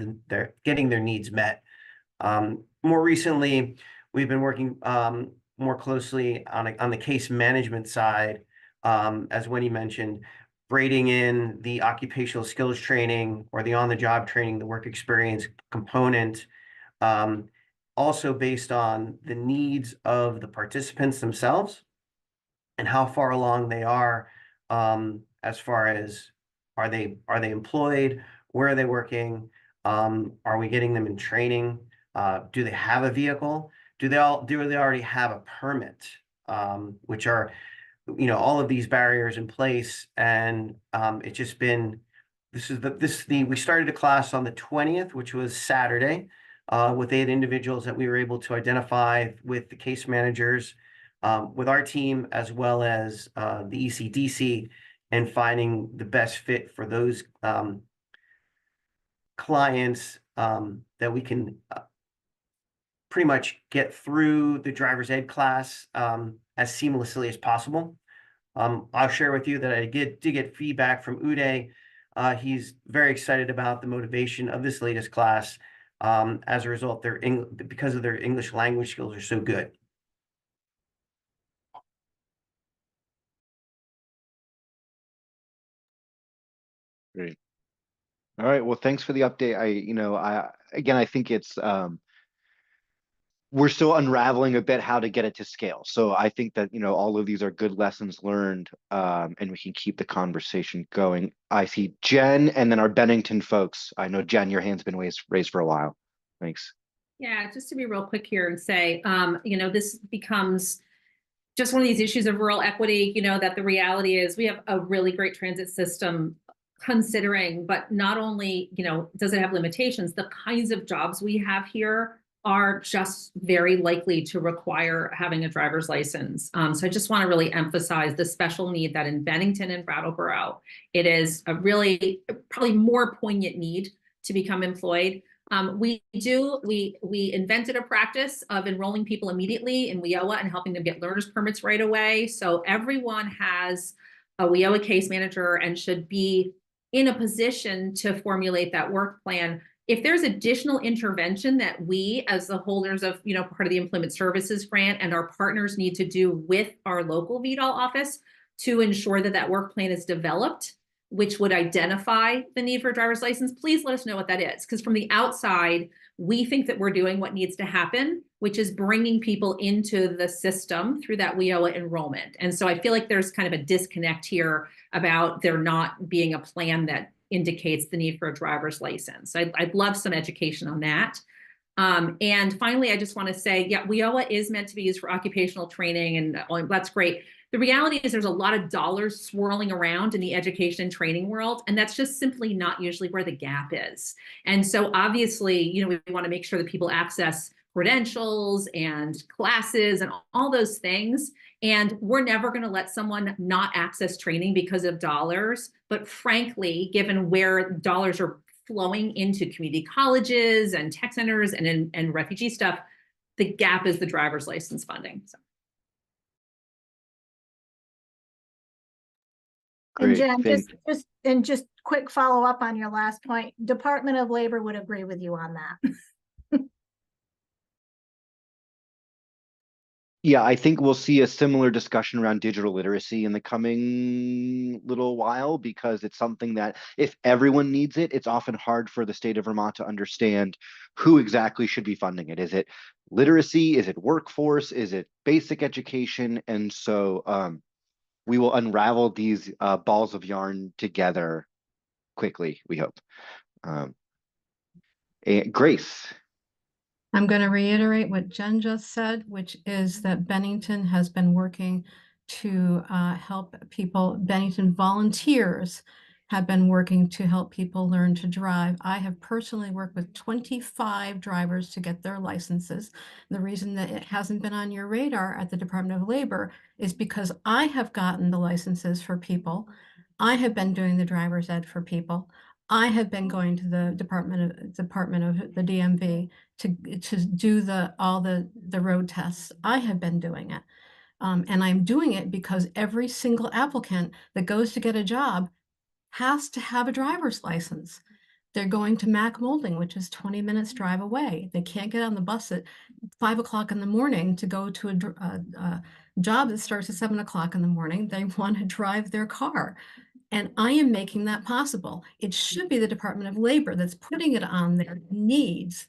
getting their needs met. More recently, we've been working more closely on the case management side, as Wendy mentioned, braiding in the occupational skills training or the on-the-job training, the work experience component, also based on the needs of the participants themselves and how far along they are, as far as are they employed, where are they working, are we getting them in training, do they have a vehicle, do they already have a permit, which are, all of these barriers in place. And it's just been, we started a class on the 20th, which was Saturday, with 8 individuals that we were able to identify with the case managers, with our team, as well as the ECDC, and finding the best fit for those clients that we can pretty much get through the driver's ed class as seamlessly as possible. I'll share with you that I did get feedback from Uday. He's very excited about the motivation of this latest class. As a result, because of their English language skills are so good. Great. All right. Well, thanks for the update. I think it's we're still unraveling a bit how to get it to scale. So I think that, all of these are good lessons learned, and we can keep the conversation going. I see Jen and then our Bennington folks. I know, Jen, your hand's been raised for a while. Thanks. Yeah, just to be real quick here and say, this becomes just one of these issues of rural equity, that the reality is we have a really great transit system considering, but not only, does it have limitations, the kinds of jobs we have here are just very likely to require having a driver's license. So I just want to really emphasize the special need that in Bennington and Brattleboro, it is a really probably more poignant need to become employed. We invented a practice of enrolling people immediately in WIOA and helping them get learner's permits right away. So everyone has a WIOA case manager and should be in a position to formulate that work plan. If there's additional intervention that we, as the holders of, part of the Employment Services Grant and our partners need to do with our local VDOL office to ensure that that work plan is developed, which would identify the need for a driver's license, please let us know what that is. Because from the outside, we think that we're doing what needs to happen, which is bringing people into the system through that WIOA enrollment. And so I feel like there's kind of a disconnect here about there not being a plan that indicates the need for a driver's license. I'd love some education on that. And finally, I just want to say, yeah, WIOA is meant to be used for occupational training, and that's great. The reality is there's a lot of dollars swirling around in the education and training world, and that's just simply not usually where the gap is. And so obviously, we want to make sure that people access credentials and classes and all those things. And we're never going to let someone not access training because of dollars. But frankly, given where dollars are flowing into community colleges and tech centers and refugee stuff, the gap is the driver's license funding. So. And Great, Jen, just quick follow up on your last point. Department of Labor would agree with you on that. Yeah, I think we'll see a similar discussion around digital literacy in the coming little while, because it's something that if everyone needs it, it's often hard for the state of Vermont to understand who exactly should be funding it. Is it literacy? Is it workforce? Is it basic education? And so we will unravel these balls of yarn together quickly, we hope. Grace. I'm going to reiterate what Jen just said, which is that Bennington has been working to help people. Bennington volunteers have been working to help people learn to drive. I have personally worked with 25 drivers to get their licenses. The reason that it hasn't been on your radar at the Department of Labor is because I have gotten the licenses for people. I have been doing the driver's ed for people. I have been going to the Department of the DMV to do all the road tests. I have been doing it. And I'm doing it because every single applicant that goes to get a job has to have a driver's license. They're going to Mac Molding, which is 20 minutes drive away. They can't get on the bus at 5 o'clock in the morning to go to a job that starts at 7 o'clock in the morning. They want to drive their car. And I am making that possible. It should be the Department of Labor that's putting it on their needs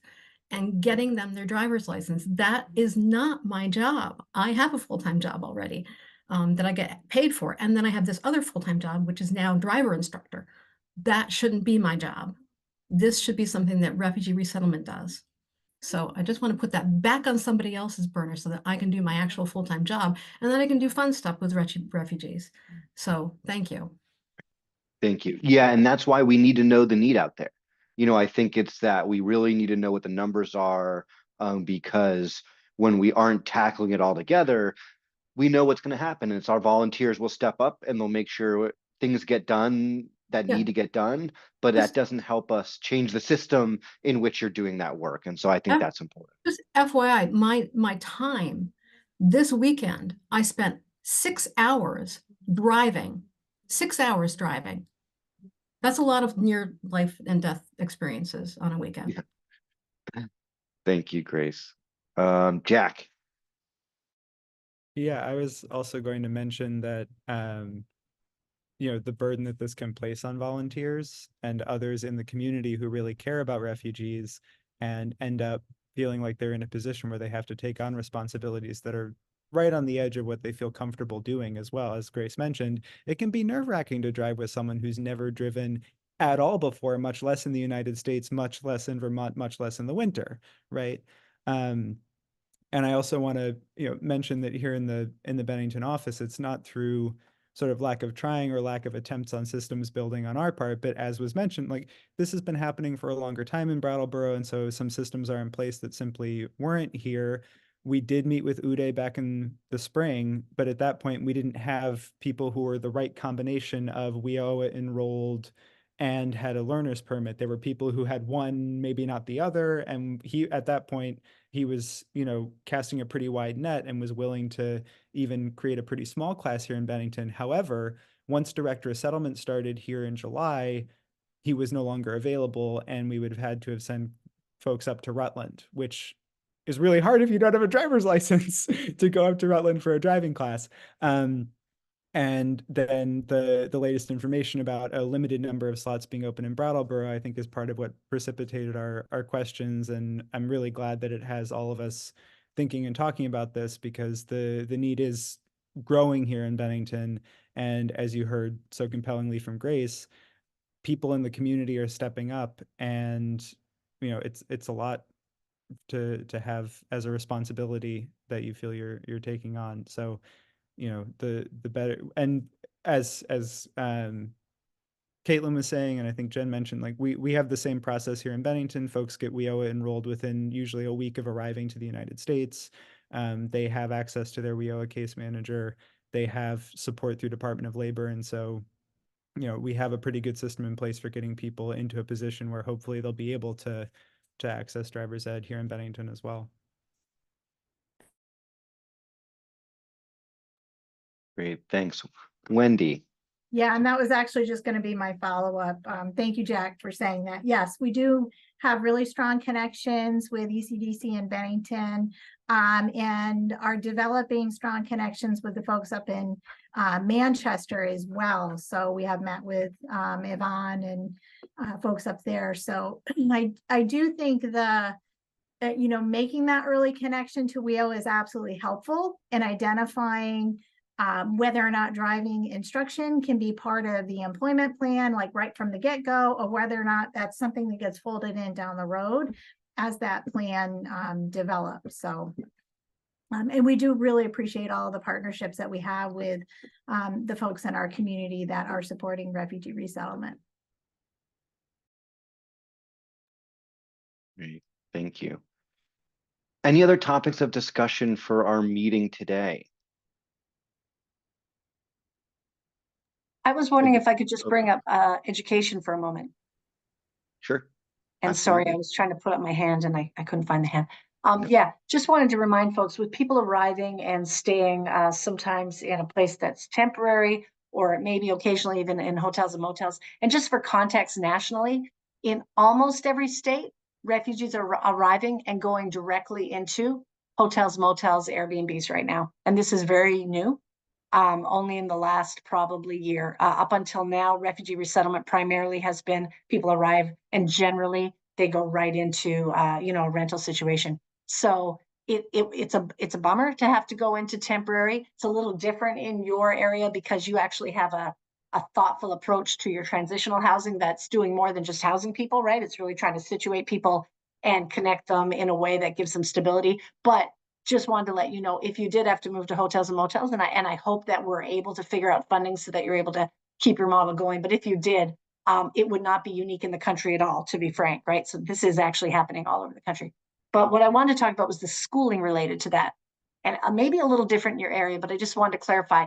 and getting them their driver's license. That is not my job. I have a full-time job already that I get paid for. And then I have this other full-time job, which is now driver instructor. That shouldn't be my job. This should be something that refugee resettlement does. So I just want to put that back on somebody else's burner so that I can do my actual full-time job, and then I can do fun stuff with refugees. So thank you. Thank you. Yeah, and that's why we need to know the need out there. I think it's that we really need to know what the numbers are, because when we aren't tackling it all together, we know what's going to happen. And it's our volunteers will step up and they'll make sure things get done that need to get done, but that doesn't help us change the system in which you're doing that work. And so I think that's important. Just FYI, my time this weekend, I spent 6 hours driving. 6 hours driving. That's a lot of near life and death experiences on a weekend. Yeah. Thank you, Grace. Jack. Yeah, I was also going to mention that, the burden that this can place on volunteers and others in the community who really care about refugees and end up feeling like they're in a position where they have to take on responsibilities that are right on the edge of what they feel comfortable doing as well. As Grace mentioned, it can be nerve-wracking to drive with someone who's never driven at all before, much less in the United States, much less in Vermont, much less in the winter, right? And I also want to, mention that here in the Bennington office, it's not through sort of lack of trying or lack of attempts on systems building on our part, but as was mentioned, like this has been happening for a longer time in Brattleboro, and so some systems are in place that simply weren't here. We did meet with Uday back in the spring, but at that point we didn't have people who were the right combination of WIOA enrolled and had a learner's permit. There were people who had one, maybe not the other, and at that point he was, casting a pretty wide net and was willing to even create a pretty small class here in Bennington. However, once Director of Settlement started here in July, he was no longer available, and we would have had to have sent folks up to Rutland, which is really hard if you don't have a driver's license to go up to Rutland for a driving class. And then the latest information about a limited number of slots being open in Brattleboro, I think, is part of what precipitated our questions. And I'm really glad that it has all of us thinking and talking about this, because the need is growing here in Bennington. And as you heard so compellingly from Grace, people in the community are stepping up, and it's a lot to have as a responsibility that you feel you're taking on. So the better, and as Caitlin was saying, and I think Jen mentioned, like we have the same process here in Bennington. Folks get WIOA enrolled within usually a week of arriving to the United States. They have access to their WIOA case manager. They have support through Department of Labor. And so, you know, we have a pretty good system in place for getting people into a position where hopefully they'll be able to access driver's ed here in Bennington as well. Great, thanks. Wendy. Yeah, and that was actually just going to be my follow-up. Thank you, Jack, for saying that. Yes, we do have really strong connections with ECDC in Bennington, and are developing strong connections with the folks up in Manchester as well. So we have met with Yvonne and folks up there. So I do think you know, making that early connection to WIO is absolutely helpful in identifying whether or not driving instruction can be part of the employment plan, like right from the get-go, or whether or not that's something that gets folded in down the road as that plan develops. So, and we do really appreciate all the partnerships that we have with the folks in our community that are supporting refugee resettlement. Great, thank you. Any other topics of discussion for our meeting today? I was wondering if I could just bring up education for a moment. Sure. And Absolutely. sorry, I was trying to put up my hand and I couldn't find the hand. Yeah, just wanted to remind folks, with people arriving and staying sometimes in a place that's temporary, or maybe occasionally even in hotels and motels. And just for context, nationally, in almost every state, refugees are arriving and going directly into hotels, motels, Airbnbs right now. And this is very new. Only in the last probably year. Up until now, refugee resettlement primarily has been people arrive and generally they go right into you know, a rental situation. So it's a bummer to have to go into temporary. It's a little different in your area because you actually have a thoughtful approach to your transitional housing that's doing more than just housing people, right? It's really trying to situate people and connect them in a way that gives them stability. But just wanted to let you know, if you did have to move to hotels and motels, and I hope that we're able to figure out funding so that you're able to keep your model going. But if you did, it would not be unique in the country at all, to be frank, right? So this is actually happening all over the country. But what I wanted to talk about was the schooling related to that. And maybe a little different in your area, but I just wanted to clarify.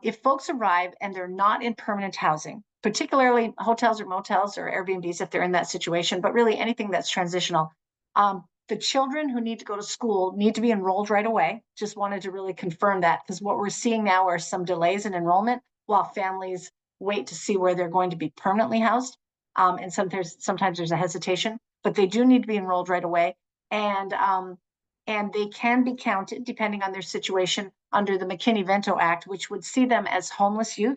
If folks arrive and they're not in permanent housing, particularly hotels or motels or Airbnbs, if they're in that situation, but really anything that's transitional, the children who need to go to school need to be enrolled right away. Just wanted to really confirm that, because what we're seeing now are some delays in enrollment while families wait to see where they're going to be permanently housed. And sometimes there's a hesitation, but they do need to be enrolled right away. And they can be counted, depending on their situation, under the McKinney-Vento Act, which would see them as homeless youth.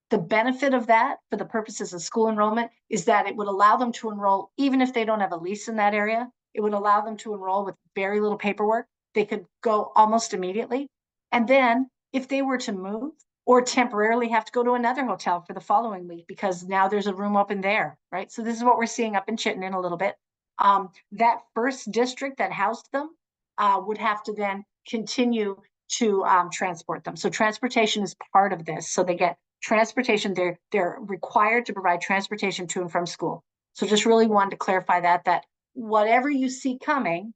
The benefit of that for the purposes of school enrollment is that it would allow them to enroll even if they don't have a lease in that area. It would allow them to enroll with very little paperwork. They could go almost immediately. And then if they were to move or temporarily have to go to another hotel for the following week because now there's a room open there, right? So this is what we're seeing up in Chittenden a little bit. That first district that housed them would have to then continue to transport them. So transportation is part of this. So they get transportation. They're required to provide transportation to and from school. So just really wanted to clarify that whatever you see coming,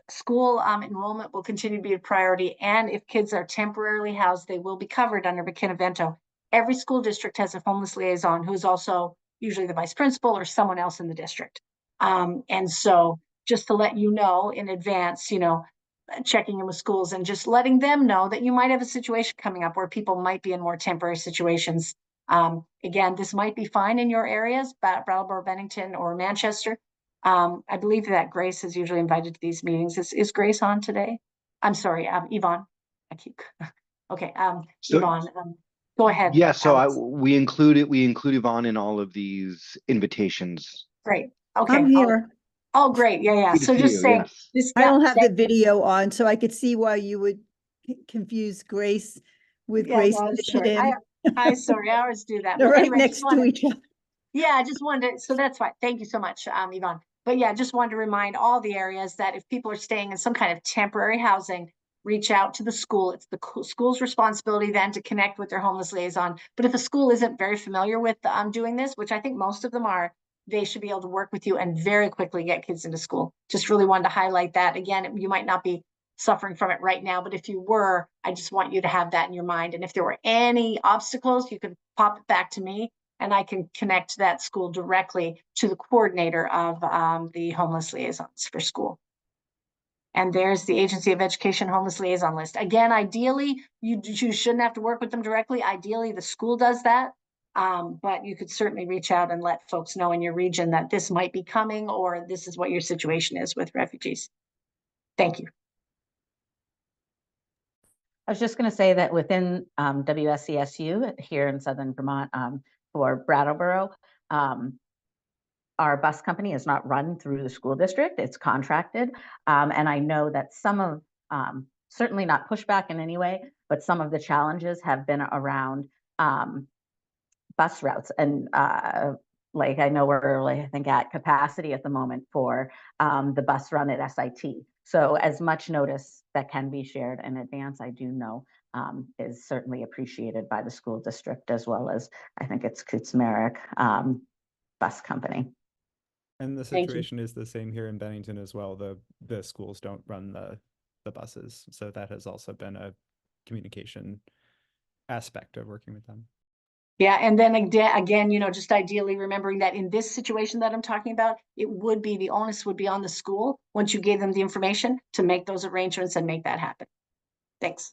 school enrollment will continue to be a priority. And if kids are temporarily housed, they will be covered under McKinney-Vento. Every school district has a homeless liaison who is also usually the vice principal or someone else in the district. And so just to let you know in advance, you know, checking in with schools and just letting them know that you might have a situation coming up where people might be in more temporary situations. Again, this might be fine in your areas, Brattleboro, Bennington, or Manchester. I believe that Grace is usually invited to these meetings. Is Grace on today? I'm sorry, Yvonne. Okay, So, Yvonne, go ahead. Yeah, so we include Yvonne in all of these invitations. Great. Okay. I'm here. Oh, great. Yeah. Good to So see just you, saying yes. this. I don't have the video on, so I could see why you would confuse Grace with Grace. No, sure. I sorry, I always do that. They're But right anyway, next to each other. Yeah, I just wanted to, so that's fine. Thank you so much, Yvonne. But yeah, just wanted to remind all the areas that if people are staying in some kind of temporary housing, reach out to the school. It's the school's responsibility then to connect with their homeless liaison. But if a school isn't very familiar with doing this, which I think most of them are, they should be able to work with you and very quickly get kids into school. Just really wanted to highlight that. Again, you might not be suffering from it right now, but if you were, I just want you to have that in your mind. And if there were any obstacles, you could pop it back to me and I can connect that school directly to the coordinator of the homeless liaisons for school. And there's the Agency of Education Homeless Liaison list. Again, ideally, you shouldn't have to work with them directly. Ideally, the school does that. But you could certainly reach out and let folks know in your region that this might be coming or this is what your situation is with refugees. Thank you. I was just going to say that within WSCSU here in Southern Vermont for Brattleboro, our bus company is not run through the school district, it's contracted. And I know that some of, certainly not pushback in any way, but some of the challenges have been around bus routes. And like I know we're like, I think at capacity at the moment for the bus run at SIT. So as much notice that can be shared in advance, I do know is certainly appreciated by the school district as well as I think it's Kutzmarek bus company. And the situation is the same here in Bennington as well. The schools don't run the buses. So that has also been a communication aspect of working with them. Yeah, and then again, you know, just ideally remembering that in this situation that I'm talking about, it would be the onus would be on the school once you gave them the information to make those arrangements and make that happen. Thanks.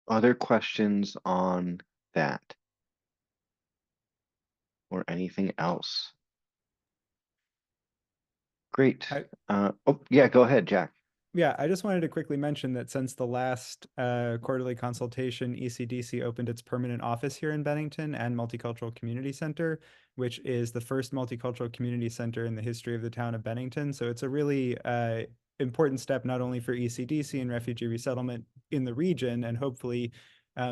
Other questions on that? Or anything else? Great. Oh, yeah, go ahead, Jack. Yeah, I just wanted to quickly mention that since the last quarterly consultation, ECDC opened its permanent office here in Bennington and Multicultural Community Center, which is the first multicultural community center in the history of the town of Bennington. So it's a really important step, not only for ECDC and refugee resettlement in the region, and hopefully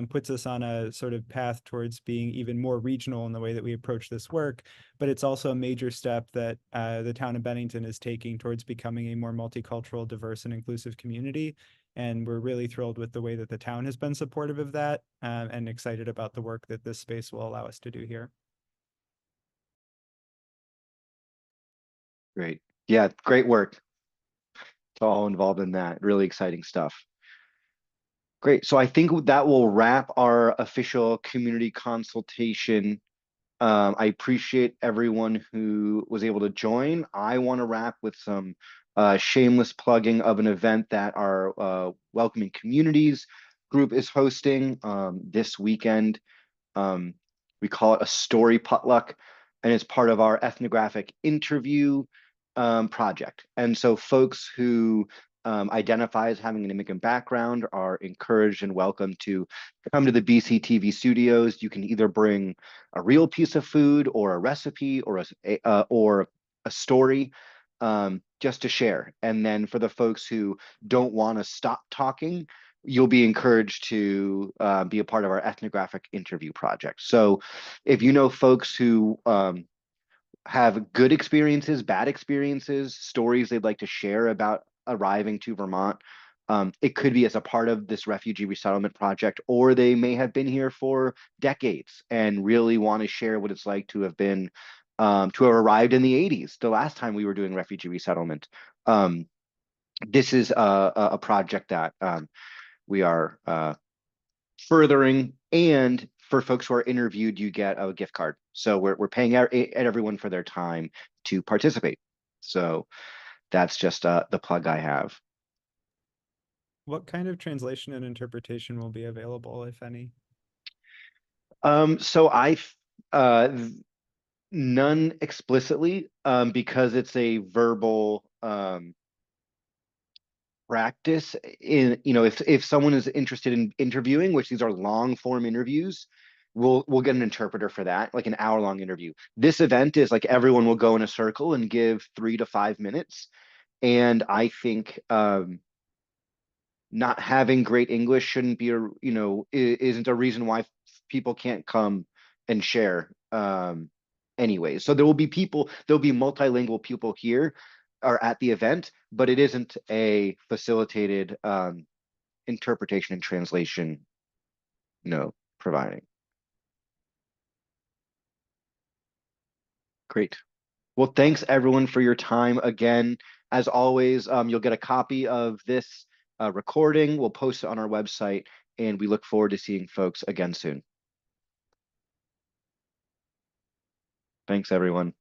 puts us on a sort of path towards being even more regional in the way that we approach this work. But it's also a major step that the town of Bennington is taking towards becoming a more multicultural, diverse, and inclusive community. And we're really thrilled with the way that the town has been supportive of that and excited about the work that this space will allow us to do here. Great. Yeah, great work. It's all involved in that. Really exciting stuff. Great. So I think that will wrap our official community consultation. I appreciate everyone who was able to join. I want to wrap with some shameless plugging of an event that our Welcoming Communities group is hosting this weekend. We call it a story potluck, and it's part of our ethnographic interview project. And so folks who identify as having an immigrant background are encouraged and welcome to come to the BCTV studios. You can either bring a real piece of food or a recipe or a story just to share. And then for the folks who don't want to stop talking, you'll be encouraged to be a part of our ethnographic interview project. So if you know folks who have good experiences, bad experiences, stories they'd like to share about arriving to Vermont, it could be as a part of this refugee resettlement project, or they may have been here for decades and really want to share what it's like to have been to have arrived in the 80s, the last time we were doing refugee resettlement. This is a project that we are furthering, and for folks who are interviewed, you get a gift card. So we're paying everyone for their time to participate. So that's just the plug I have. What kind of translation and interpretation will be available, if any? So none explicitly, because it's a verbal practice. If someone is interested in interviewing, which these are long form interviews, we'll get an interpreter for that, like an hour-long interview. This event is like everyone will go in a circle and give 3 to 5 minutes. And I think not having great English shouldn't be isn't a reason why people can't come and share anyway. So there'll be multilingual people here. are at the event, but it isn't a facilitated interpretation and translation note providing. Great. Well, thanks everyone for your time again. As always, you'll get a copy of this recording. We'll post it on our website, and we look forward to seeing folks again soon. Thanks, everyone.